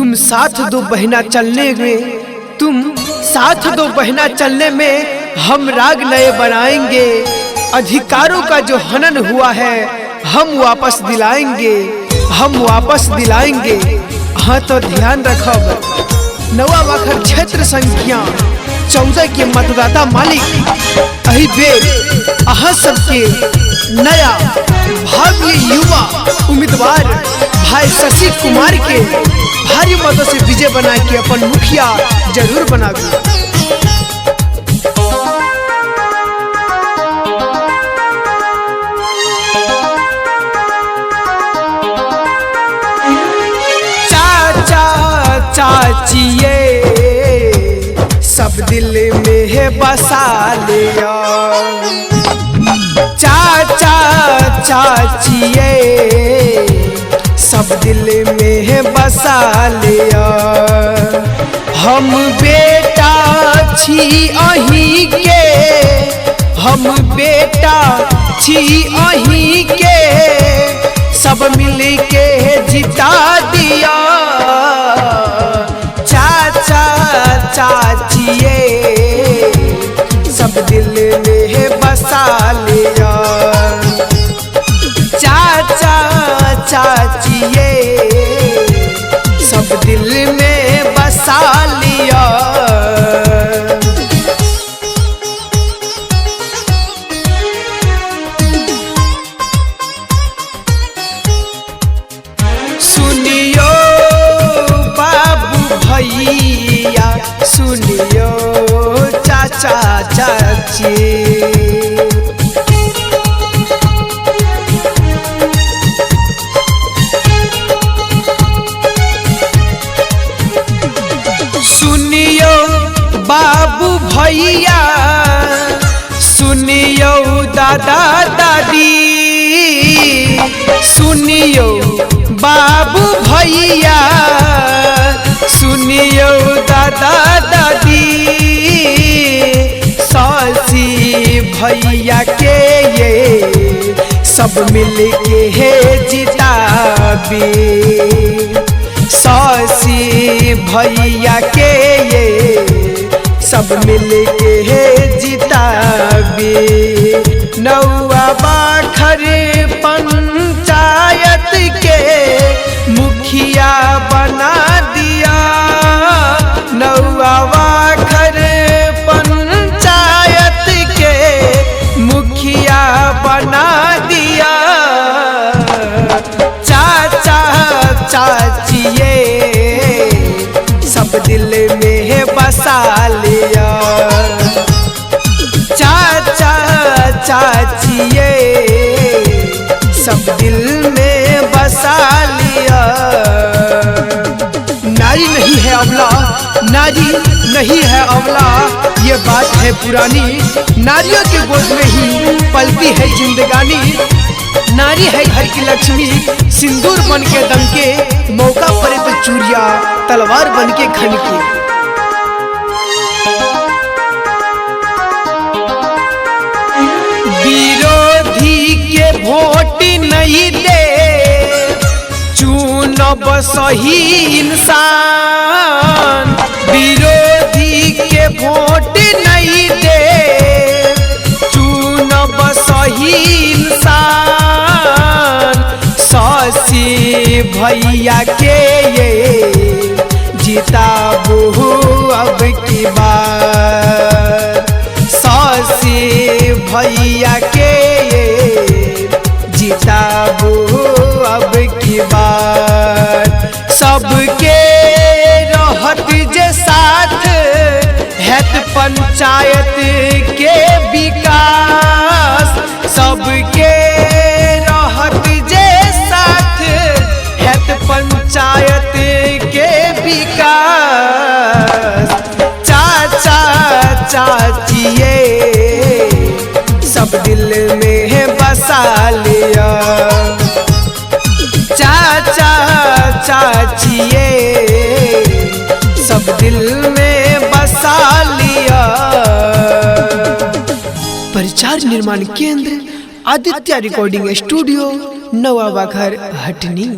तुम साथ दो बहना चलने में, तुम साथ दो बहना चलने में हम राग नए बनाएंगे। अधिकारों का जो हनन हुआ है हम वापस दिलाएंगे, हम वापस दिलाएंगे। हाँ तो ध्यान रखब, नवा वाखर क्षेत्र संख्या 14 के मतदाता मालिक अही बेर अहाँ सबके नया भावी युवा उम्मीदवार भाई शशि कुमार के भारी मतों से विजय बना के अपन मुखिया जरूर बनाबी। चाचा चाचिए सब दिल में है बसा लिया, चाचा चाचिए सब दिल में है बसा लिया। हम बेटा छी अहीं के, हम बेटा छी अहीं के, सब मिल के जिता दिया। चाचा चाचिए सब दिल में है बसा लिया, चाचा चाचिए सब दिल में बसा लिया। सुनियो बाबू भैया, सुनियो चाचा चाची, सुनियो बाबू भैया, सुनियो दादा दादी, सुनियो बाबू भैया, सुनियो दादा दादी। शशि भैया के ये सब मिल के है जिताबी, शशि भैया के ये सब मिल के है जिताबी। नौवा बाखर पंचायत के मुखिया बना दिया, नौवा बाखर पंचायत के मुखिया बना दिया। चाचा चाचिए सब दिल में है बसा लिया, चाचा चाचिए सब दिल में बसा लिया। नारी नहीं है अबला, नारी नहीं है अबला, ये बात है पुरानी। नारियों के गोद में ही पलती है जिंदगानी, नारी है घर की लक्ष्मी, सिंदूर बन के दमके, मौका पड़े तो चूड़िया तलवार बन के खनके। विरोधी के वोट नहीं दे, चुनब सही इंसान। विरोधी के वोट नहीं दे, चुनब सही इंसान। शशि भैया के ये जिताबू अब की बार, शशि भैया के ये जिताबू अब की बार। सबके रहत जे साथ हैत पंचायत के विकास, सबके रहत जे साथ हैत पंचायत के विकास। चाचा चाचिए सब दिल में है बसा लिया, चाचा चाचिए सब दिल में बसा लिया। प्रचार निर्माण केंद्र आदित्य रिकॉर्डिंग स्टूडियो, नवा वाखर हटनी।